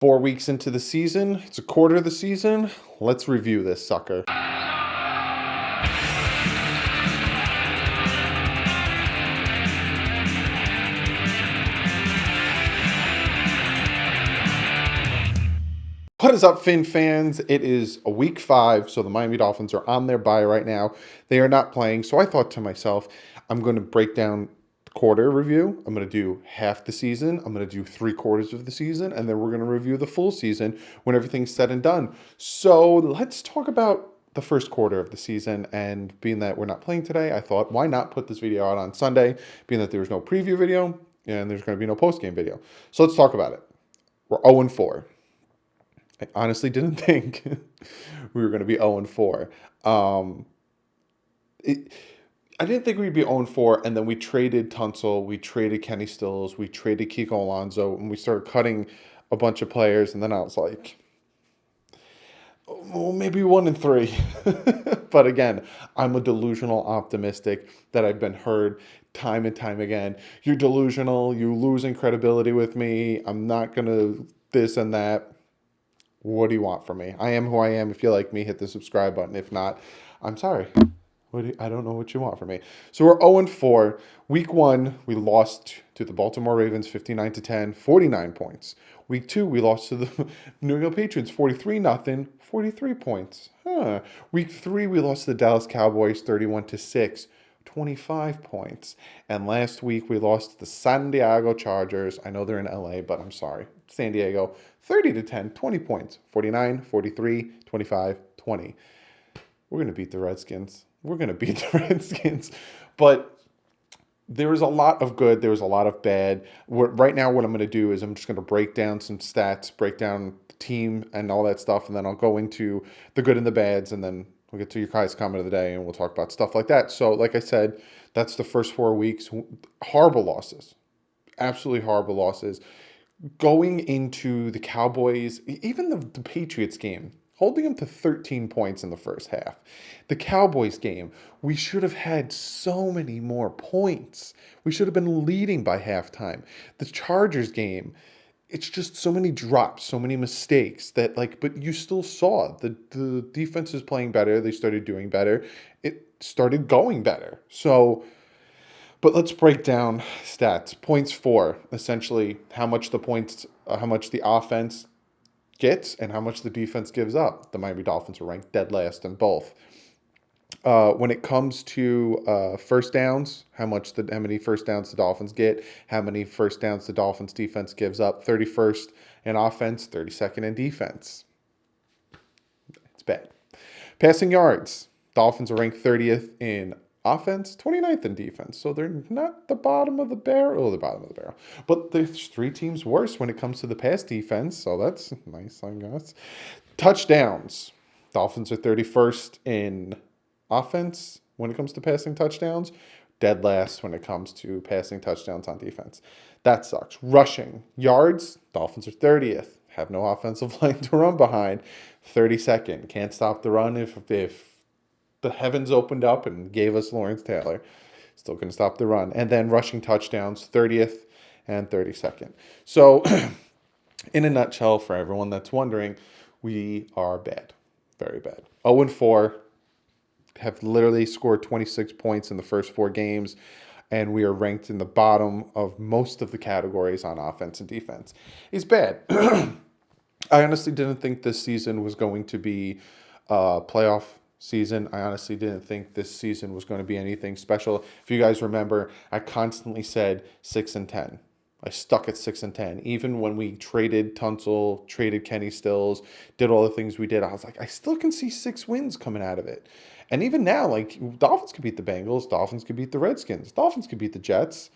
4 weeks into the season. It's a quarter of the season. Let's review this sucker. What is up, Fin fans? It is a week 5, so the Miami Dolphins are on their bye right now. They are not playing, so I thought to myself, I'm going to break down the quarter review. I'm going to do half the season. I'm going to do 3/4 of the season, and then we're going to review the full season when everything's said and done. So let's talk about the first quarter of the season, and being that we're not playing today, I thought, why not put this video out on Sunday, being that there was no preview video, and there's going to be no post-game video. So let's talk about it. We're 0-4. I honestly didn't think we were going to be 0-4. I didn't think we'd be 0-4, and then we traded Tunsil, we traded Kenny Stills, we traded Kiko Alonso, and we started cutting a bunch of players, and then I was like, oh, maybe 1-3. But again, I'm a delusional optimistic that I've been heard time and time again. You're delusional, you're losing credibility with me, I'm not going to this and that. What do you want from me? I am who I am. If you like me, hit the subscribe button. If not, I'm sorry. I don't know what you want from me. So we're 0-4. Week 1, we lost to the Baltimore Ravens 59-10, 49 points. Week 2, we lost to the New England Patriots 43-0, 43 points. Week 3, we lost to the Dallas Cowboys 31-6, 25 points. And last week, we lost to the San Diego Chargers. I know they're in LA, but I'm sorry. San Diego, 30-10, 20 points. 49, 43, 25, 20. We're going to beat the Redskins. We're going to beat the Redskins. But there was a lot of good. There was a lot of bad. Right now, what I'm going to do is I'm just going to break down some stats, break down the team and all that stuff, and then I'll go into the good and the bads, and then we'll get to your guys' comment of the day, and we'll talk about stuff like that. So, like I said, that's the first 4 weeks. Horrible losses. Absolutely horrible losses. Going into the Cowboys, even the Patriots game, holding them to 13 points in the first half. The Cowboys game, we should have had so many more points. We should have been leading by halftime. The Chargers game, it's just so many drops, so many mistakes that, but you still saw the defense is playing better. They started doing better. It started going better. So, but let's break down stats. Points for, essentially, how much the offense gets and how much the defense gives up. The Miami Dolphins are ranked dead last in both. When it comes to first downs, how many first downs the Dolphins get, how many first downs the Dolphins defense gives up. 31st in offense, 32nd in defense. It's bad. Passing yards, Dolphins are ranked 30th in offense, 29th in defense. So they're not the bottom of the barrel. Oh, the bottom of the barrel. But there's 3 teams worse when it comes to the pass defense. So that's nice, I guess. Touchdowns. Dolphins are 31st in offense when it comes to passing touchdowns. Dead last when it comes to passing touchdowns on defense. That sucks. Rushing yards. Dolphins are 30th. Have no offensive line to run behind. 32nd. Can't stop the run if the heavens opened up and gave us Lawrence Taylor. Still couldn't stop the run. And then rushing touchdowns, 30th and 32nd. So, in a nutshell, for everyone that's wondering, we are bad. Very bad. 0-4. Have literally scored 26 points in the first 4 games. And we are ranked in the bottom of most of the categories on offense and defense. It's bad. I honestly didn't think this season was going to be a playoff season. I honestly didn't think this season was going to be anything special. If you guys remember, I constantly said 6-10. I stuck at 6-10. Even when we traded Tunsil, traded Kenny Stills, did all the things we did, I was like, I still can see 6 wins coming out of it. And even now, Dolphins could beat the Bengals, Dolphins could beat the Redskins, Dolphins could beat the Jets.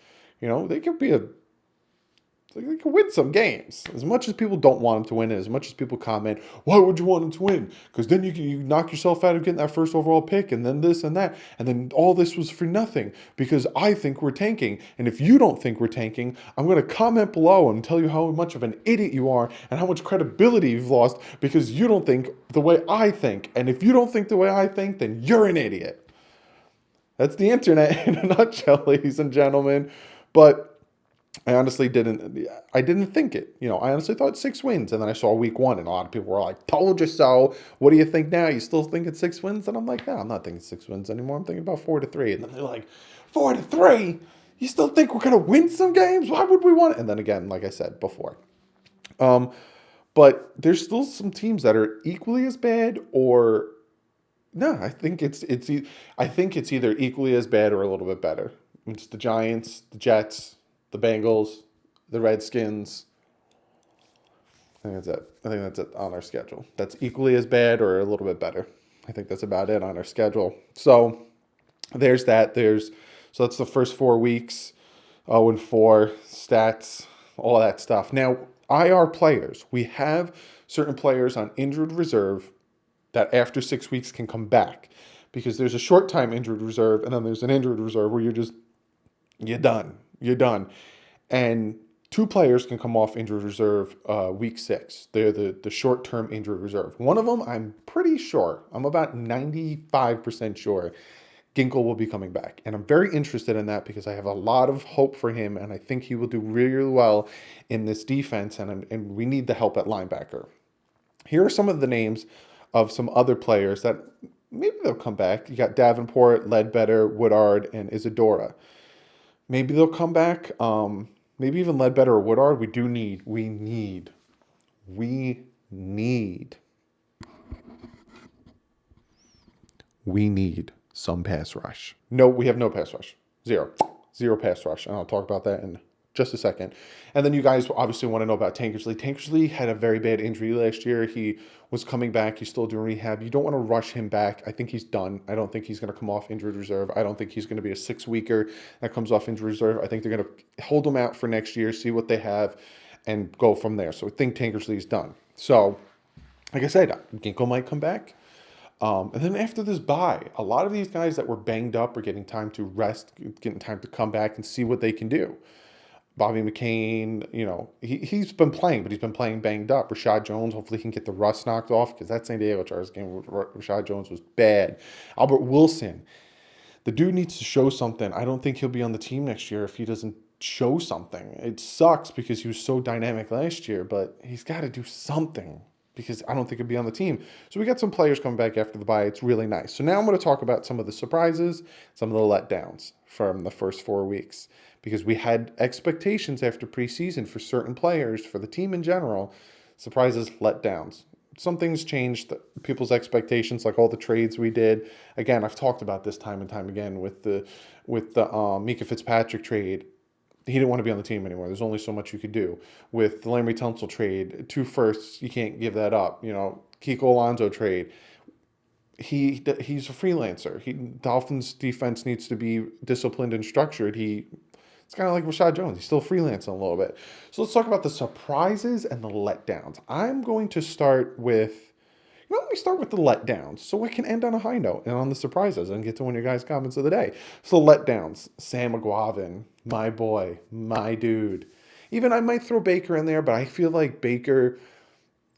They could win some games. As much as people don't want them to win, and as much as people comment, why would you want them to win? Because then you knock yourself out of getting that first overall pick, and then this and that, and then all this was for nothing because I think we're tanking. And if you don't think we're tanking, I'm going to comment below and tell you how much of an idiot you are and how much credibility you've lost because you don't think the way I think. And if you don't think the way I think, then you're an idiot. That's the internet in a nutshell, ladies and gentlemen. But I didn't think it. I honestly thought 6 wins. And then I saw week one and a lot of people were like, told you so. What do you think now? You still think it's 6 wins? And I'm like, no, I'm not thinking 6 wins anymore. I'm thinking about 4-3. And then they're like, 4-3? You still think we're going to win some games? Why would we want it? And then again, like I said before. But there's still some teams that are equally as bad or no, I think it's either equally as bad or a little bit better. It's the Giants, the Jets, the Bengals, the Redskins. I think that's it. I think that's it on our schedule. That's equally as bad or a little bit better. I think that's about it on our schedule. So there's that. So that's the first 4 weeks. 0-4 stats, all that stuff. Now, IR players. We have certain players on injured reserve that after 6 weeks can come back because there's a short time injured reserve and then there's an injured reserve where you're done. You're done. And two players can come off injured reserve week 6. They're the short-term injured reserve. One of them, I'm pretty sure, I'm about 95% sure Ginkle will be coming back. And I'm very interested in that because I have a lot of hope for him and I think he will do really, really well in this defense and we need the help at linebacker. Here are some of the names of some other players that maybe they'll come back. You got Davenport, Ledbetter, Woodard, and Isadora. Maybe they'll come back. Maybe even Ledbetter or Woodard. We need some pass rush. No, we have no pass rush. Zero pass rush. And I'll talk about that in just a second. And then you guys obviously want to know about Tankersley. Tankersley had a very bad injury last year. He was coming back. He's still doing rehab. You don't want to rush him back. I think he's done. I don't think he's going to come off injured reserve. I don't think he's going to be a 6-weeker that comes off injured reserve. I think they're going to hold him out for next year, see what they have, and go from there. So I think Tankersley's done. So, like I said, Ginkle might come back. And then after this bye, a lot of these guys that were banged up are getting time to rest, getting time to come back and see what they can do. Bobby McCain, he's been playing, but he's been playing banged up. Rashad Jones, hopefully he can get the rust knocked off because that San Diego Chargers game with Rashad Jones was bad. Albert Wilson, the dude needs to show something. I don't think he'll be on the team next year if he doesn't show something. It sucks because he was so dynamic last year, but he's got to do something because I don't think he'll be on the team. So we got some players coming back after the bye. It's really nice. So now I'm going to talk about some of the surprises, some of the letdowns from the first 4 weeks because we had expectations after preseason for certain players, for the team in general, surprises, letdowns. Some things changed people's expectations, like all the trades we did. Again, I've talked about this time and time again with the Mika Fitzpatrick trade. He didn't want to be on the team anymore. There's only so much you could do. With the Larry Tunsil trade, 2 firsts, you can't give that up. Kiko Alonso trade. He's a freelancer. Dolphins defense needs to be disciplined and structured. It's kind of like Rashad Jones. He's still freelancing a little bit. So let's talk about the surprises and the letdowns. I'm going to start with, let me start with the letdowns so I can end on a high note and on the surprises and get to one of your guys' comments of the day. So letdowns, Sam McGuavin, my boy, my dude. Even I might throw Baker in there, but I feel like Baker,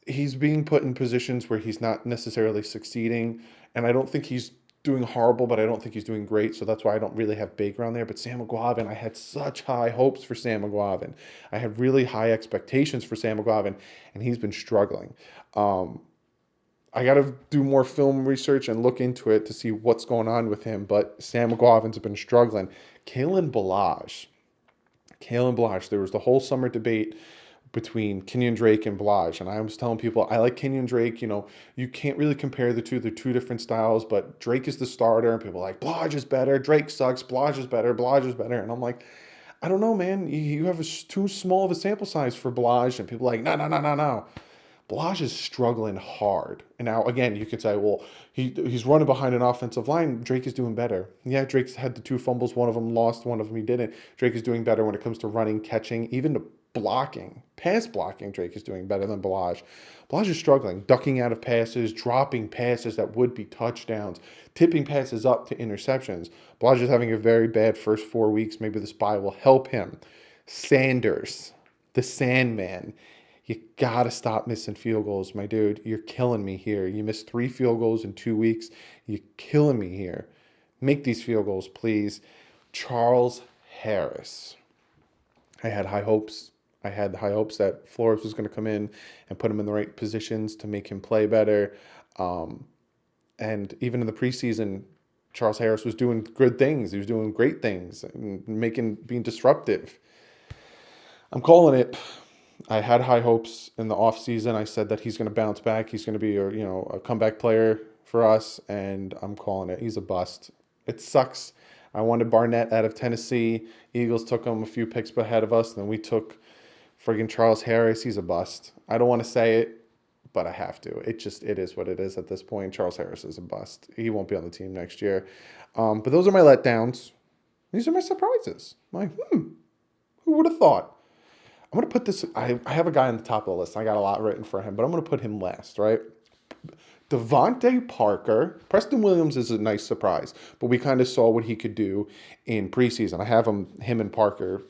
he's being put in positions where he's not necessarily succeeding. And I don't think he's doing horrible, but I don't think he's doing great. So that's why I don't really have Baker on there. But Sam McGuavin, I had such high hopes for Sam McGuavin. I had really high expectations for Sam McGuavin, and he's been struggling. I got to do more film research and look into it to see what's going on with him. But Sam McGuavin's been struggling. Kalen Ballage. There was the whole summer debate between Kenyon Drake and Ballage. And I was telling people, I like Kenyon Drake. You can't really compare the two. They're two different styles. But Drake is the starter. And people are like, Ballage is better. Drake sucks. Ballage is better. And I'm like, I don't know, man. You have too small of a sample size for Ballage. And people are like, no. Ballage is struggling hard. And now, again, you could say, well, he's running behind an offensive line. Drake is doing better. Yeah, Drake's had the 2 fumbles. One of them lost. One of them he didn't. Drake is doing better when it comes to running, catching, even to blocking. Pass blocking, Drake is doing better than Ballage. Ballage is struggling, ducking out of passes, dropping passes that would be touchdowns, tipping passes up to interceptions. Ballage is having a very bad first 4 weeks. Maybe this bye will help him. Sanders, the Sandman. You got to stop missing field goals, my dude. You're killing me here. You missed 3 field goals in 2 weeks. You're killing me here. Make these field goals, please. Charles Harris. I had high hopes. I had high hopes that Flores was going to come in and put him in the right positions to make him play better. Um, and even in the preseason, Charles Harris was doing good things. He was doing great things and being disruptive. I'm calling it. I had high hopes in the offseason. I said that he's going to bounce back. He's going to be a comeback player for us, and I'm calling it. He's a bust. It sucks. I wanted Barnett out of Tennessee. Eagles took him a few picks ahead of us. Then we took friggin' Charles Harris. He's a bust. I don't want to say it, but I have to. It is what it is at this point. Charles Harris is a bust. He won't be on the team next year. But those are my letdowns. These are my surprises. Who would have thought? I'm going to put this, I have a guy on the top of the list. I got a lot written for him, but I'm going to put him last, right? Devontae Parker. Preston Williams is a nice surprise, but we kind of saw what he could do in preseason. I have him and Parker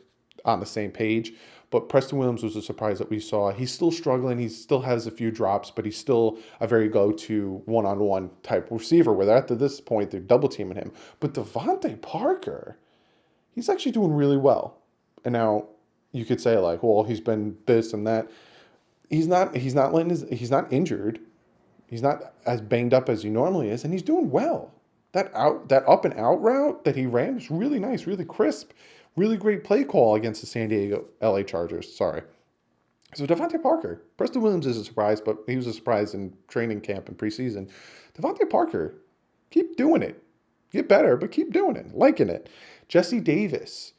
on the same page, but Preston Williams was a surprise that we saw. He's still struggling. He still has a few drops, but he's still a very go-to one-on-one type receiver where at this point they're double teaming him. But Devontae Parker, he's actually doing really well. And now you could say like, well, he's been this and that. He's not injured. He's not as banged up as he normally is, and he's doing well. That up and out route that he ran was really nice, really crisp, really great play call against the San Diego LA Chargers. Sorry. So Devontae Parker, Preston Williams is a surprise, but he was a surprise in training camp and preseason. Devontae Parker, keep doing it. Get better, but keep doing it. Liking it. Jesse Davis.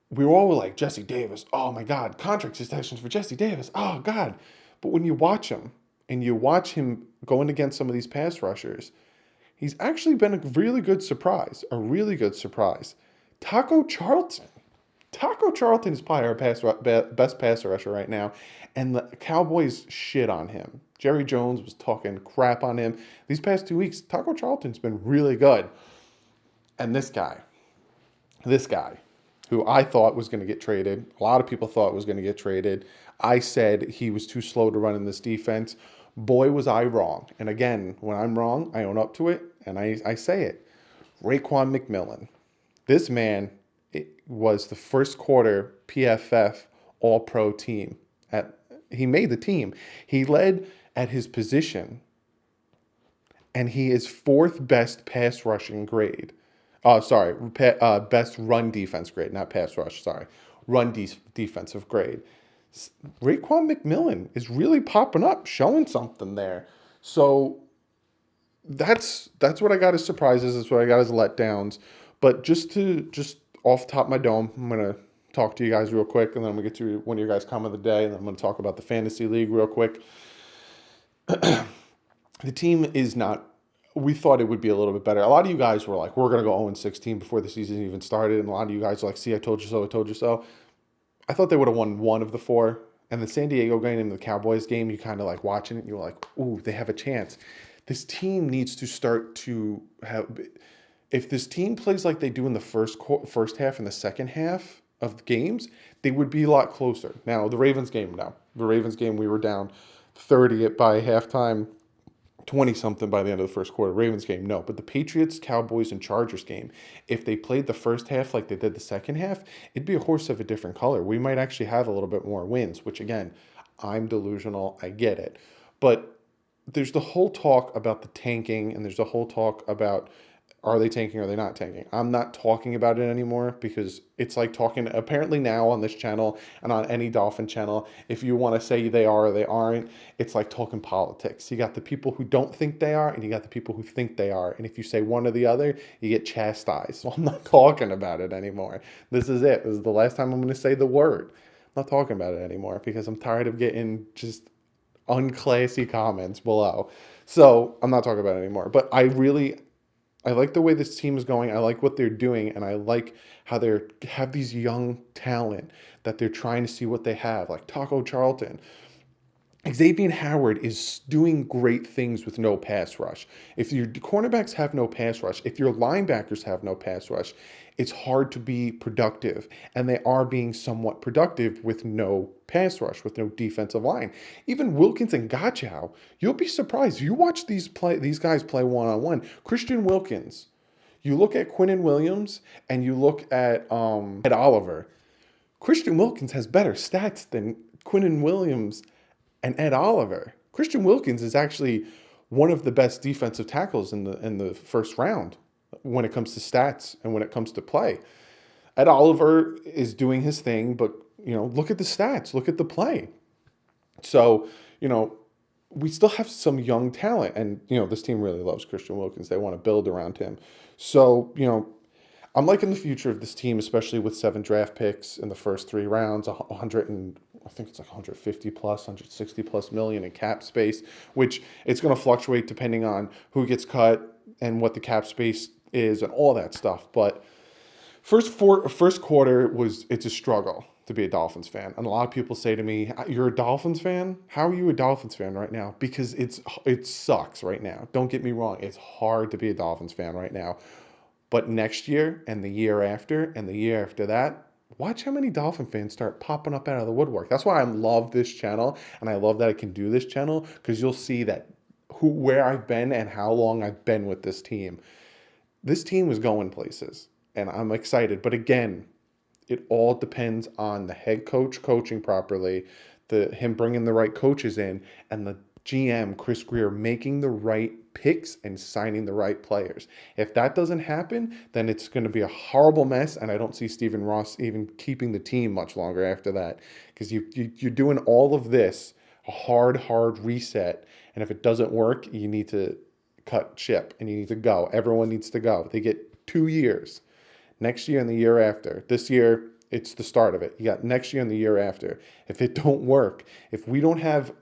We were all like, Jesse Davis, oh my God, contract extensions for Jesse Davis, oh God. But when you watch him, and you watch him going against some of these pass rushers, he's actually been a really good surprise. Taco Charlton. Taco Charlton is probably our best passer rusher right now, and the Cowboys shit on him. Jerry Jones was talking crap on him. These past 2 weeks, Taco Charlton's been really good. And this guy, who I thought was going to get traded, a lot of people thought was going to get traded. I said he was too slow to run in this defense. Boy, was I wrong. And again, when I'm wrong, I own up to it, and I say it. Raekwon McMillan. This man was the first quarter PFF All-Pro team. He made the team. He led at his position, and he is fourth best pass rushing grade. Best run defense grade, not pass rush, sorry. Defensive grade. Raekwon McMillan is really popping up, showing something there. So that's what I got as surprises. That's what I got as letdowns. But just off the top of my dome, I'm going to talk to you guys real quick, and then I'm going to get to one of your guys' comment of the day, and then I'm going to talk about the fantasy league real quick. The team is not. We thought it would be a little bit better. A lot of you guys were like, we're going to go 0-16 before the season even started. And a lot of you guys were like, see, I told you so, I told you so. I thought they would have won one of the four. And the San Diego game and the Cowboys game, you kind of like watching it, and you're like, ooh, they have a chance. This team needs to start to have, if this team plays like they do in the first half and the second half of the games, they would be a lot closer. Now, the Ravens game, we were down 30 by halftime. 20-something by the end of the first quarter. Ravens game, no. But the Patriots, Cowboys, and Chargers game, if they played the first half like they did the second half, it'd be a horse of a different color. We might actually have a little bit more wins, which, again, I'm delusional. I get it. But there's the whole talk about the tanking, and there's the whole talk about are they tanking or are they not tanking? I'm not talking about it anymore because it's like talking apparently now on this channel and on any Dolphin channel. If you want to say they are or they aren't, it's like talking politics. You got the people who don't think they are and you got the people who think they are. And if you say one or the other, you get chastised. Well, I'm not talking about it anymore. This is it. This is the last time I'm going to say the word. I'm not talking about it anymore because I'm tired of getting just unclassy comments below. So I'm not talking about it anymore. But I like the way this team is going. I like what they're doing, and I like how they have these young talent that they're trying to see what they have, like Taco Charlton. Xavier Howard is doing great things with no pass rush. If your cornerbacks have no pass rush, if your linebackers have no pass rush, it's hard to be productive. And they are being somewhat productive with no pass rush, with no defensive line. Even Wilkins and Gachow, you'll be surprised. You watch these guys play one-on-one. Christian Wilkins, you look at Quinnen Williams and you look at Oliver. Christian Wilkins has better stats than Quinnen Williams and Ed Oliver. Christian Wilkins is actually one of the best defensive tackles in the first round when it comes to stats and when it comes to play. Ed Oliver is doing his thing, but look at the stats, look at the play. So, we still have some young talent, and this team really loves Christian Wilkins. They want to build around him. So, I'm liking the future of this team, especially with 7 draft picks in the first 3 rounds, 100 and I think it's like 150 plus, 160 plus million in cap space, which it's going to fluctuate depending on who gets cut and what the cap space is and all that stuff. But first quarter it's a struggle to be a Dolphins fan. And a lot of people say to me, "You're a Dolphins fan? How are you a Dolphins fan right now?" Because it sucks right now. Don't get me wrong. It's hard to be a Dolphins fan right now. But next year and the year after and the year after that, watch how many Dolphin fans start popping up out of the woodwork. That's why I love this channel, and I love that I can do this channel, because you'll see that where I've been and how long I've been with this team. This team is going places, and I'm excited. But again, it all depends on the head coach coaching properly, him bringing the right coaches in, and the GM, Chris Grier, making the right picks and signing the right players. If that doesn't happen, then it's going to be a horrible mess, and I don't see Stephen Ross even keeping the team much longer after that, because you're doing all of this, a hard reset, and if it doesn't work, you need to cut ship, and you need to go. Everyone needs to go. They get 2 years, next year and the year after. This year, it's the start of it. You got next year and the year after. If it don't work, if we don't have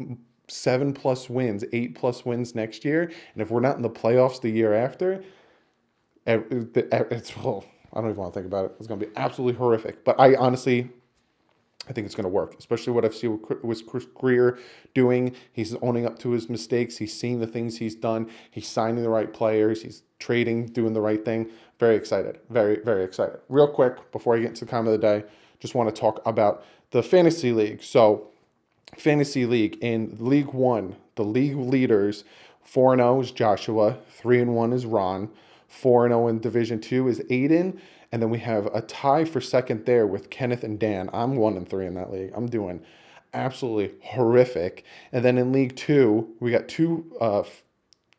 7+ wins, 8+ wins next year, and if we're not in the playoffs the year after, well, I don't even want to think about it. It's going to be absolutely horrific. But I think it's going to work, especially what I've seen with Chris Grier doing. He's owning up to his mistakes. He's seeing the things he's done. He's signing the right players. He's trading, doing the right thing. Very excited. Very, very excited. Real quick, before I get into the comment of the day, just want to talk about the Fantasy League. So, Fantasy League in League 1, the league leaders, 4-0 is Joshua, 3-1 is Ron, 4-0 in Division 2 is Aiden, and then we have a tie for second there with Kenneth and Dan. I'm 1-3 in that league. I'm doing absolutely horrific. And then in League 2, we got two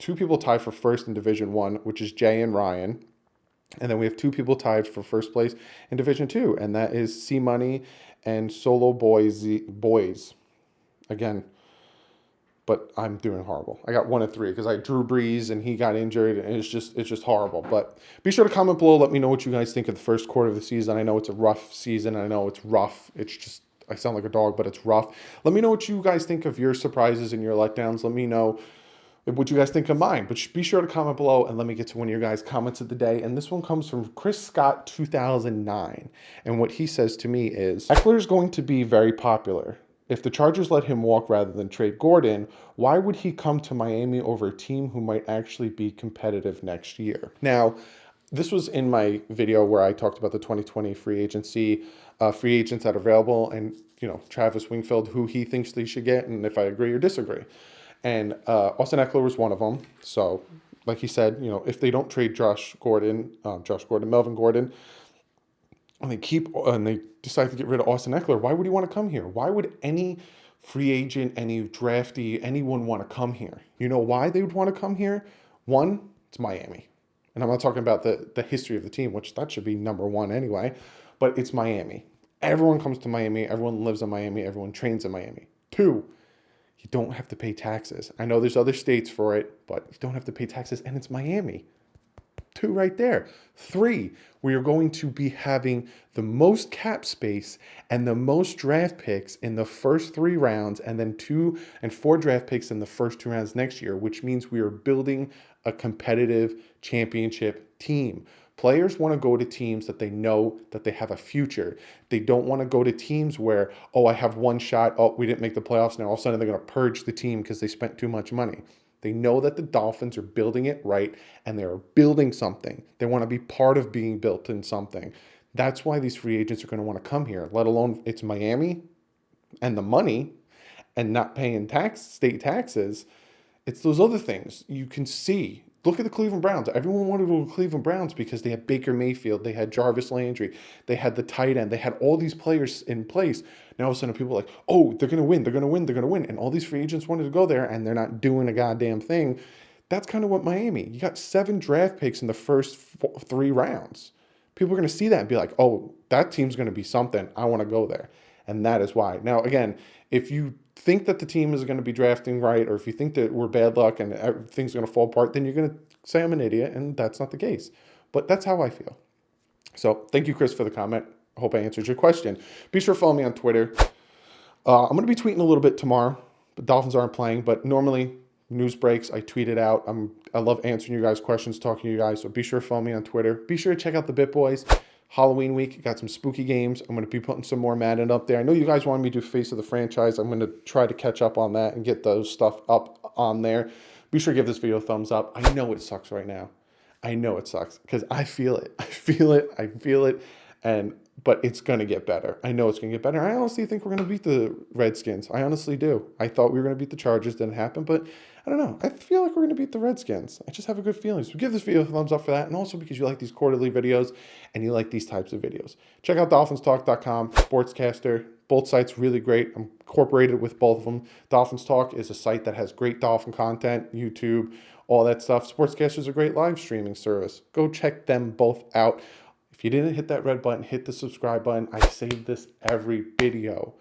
people tied for first in Division 1, which is Jay and Ryan. And then we have 2 people tied for first place in Division 2, and that is C Money and Solo Boys. Again, but I'm doing horrible. I got 1-3 because I Drew Brees and he got injured, and it's just horrible. But be sure to comment below. Let me know what you guys think of the first quarter of the season. I know it's a rough season. I know it's rough. It's just, I sound like a dog, but it's rough. Let me know what you guys think of your surprises and your letdowns. Let me know what you guys think of mine. But be sure to comment below, and let me get to one of your guys' comments of the day. And this one comes from Chris Scott 2009. And what he says to me is, Eckler is going to be very popular. If the Chargers let him walk rather than trade Gordon, why would he come to Miami over a team who might actually be competitive next year? Now, this was in my video where I talked about the 2020 free agency, free agents that are available, and Travis Wingfield, who he thinks they should get, and if I agree or disagree. And Austin Eckler was one of them. So, like he said, if they don't trade Melvin Gordon, and they decide to get rid of Austin Eckler, why would he want to come here? Why would any free agent, any draftee, anyone want to come here? You know why they would want to come here? One, it's Miami. And I'm not talking about the history of the team, which that should be number one anyway, but it's Miami. Everyone comes to Miami. Everyone lives in Miami. Everyone trains in Miami. 2, you don't have to pay taxes. I know there's other states for it, but you don't have to pay taxes, and it's Miami. 2 right there. 3, we are going to be having the most cap space and the most draft picks in the first 3 rounds, and then 2 and 4 draft picks in the first 2 rounds next year, which means we are building a competitive championship team. Players want to go to teams that they know that they have a future. They don't want to go to teams where, I have one shot. We didn't make the playoffs. Now all of a sudden they're going to purge the team because they spent too much money. They know that the Dolphins are building it right, and they're building something. They want to be part of being built in something. That's why these free agents are going to want to come here, let alone it's Miami and the money and not paying state taxes. It's those other things. You can see Look at the Cleveland Browns. Everyone wanted to go to the Cleveland Browns because they had Baker Mayfield, they had Jarvis Landry, they had the tight end, they had all these players in place. Now all of a sudden people are like, oh, they're going to win, they're going to win, they're going to win. And all these free agents wanted to go there and they're not doing a goddamn thing. That's kind of what Miami. You got 7 draft picks in the first 3 rounds. People are going to see that and be like, oh, that team's going to be something. I want to go there. And that is why. Now, again, if you think that the team is going to be drafting right, or if you think that we're bad luck and everything's going to fall apart, then you're going to say I'm an idiot, and that's not the case. But that's how I feel. So thank you, Chris, for the comment. I hope I answered your question. Be sure to follow me on Twitter. I'm going to be tweeting a little bit tomorrow. The Dolphins aren't playing, but normally news breaks, I tweet it out. I love answering you guys' questions, talking to you guys. So be sure to follow me on Twitter. Be sure to check out the Bit Boys. Halloween week, got some spooky games. I'm going to be putting some more Madden up there. I know you guys wanted me to do Face of the Franchise. I'm going to try to catch up on that and get those stuff up on there. Be sure to give this video a thumbs up. I know it sucks right now. I know it sucks because I feel it. I feel it. But it's going to get better. I know it's going to get better. I honestly think we're going to beat the Redskins. I honestly do. I thought we were going to beat the Chargers. Didn't happen, but I don't know. I feel like we're going to beat the Redskins. I just have a good feeling. So give this video a thumbs up for that. And also because you like these quarterly videos and you like these types of videos. Check out DolphinsTalk.com, Sportscaster. Both sites really great. I'm incorporated with both of them. Dolphins Talk is a site that has great Dolphin content, YouTube, all that stuff. Sportscaster is a great live streaming service. Go check them both out. If you didn't hit that red button, hit the subscribe button. I save this every video.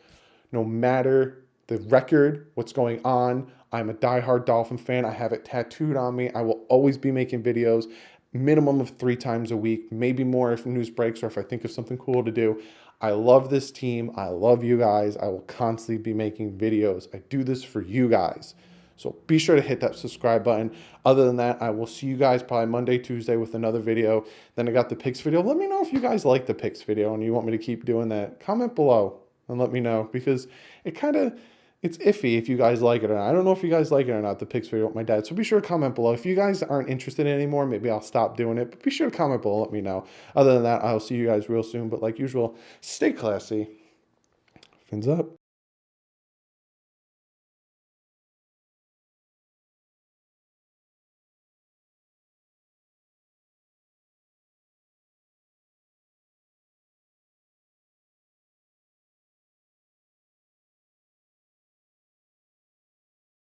No matter the record, what's going on, I'm a diehard Dolphin fan. I have it tattooed on me. I will always be making videos, minimum of 3 times a week, maybe more if news breaks or if I think of something cool to do. I love this team. I love you guys. I will constantly be making videos. I do this for you guys. So be sure to hit that subscribe button. Other than that, I will see you guys probably Monday, Tuesday with another video. Then I got the picks video. Let me know if you guys like the picks video and you want me to keep doing that. Comment below and let me know because it's iffy if you guys like it or not. I don't know if you guys like it or not, the picks video with my dad. So be sure to comment below. If you guys aren't interested in it anymore, maybe I'll stop doing it. But be sure to comment below. Let me know. Other than that, I'll see you guys real soon. But like usual, stay classy. Fins up.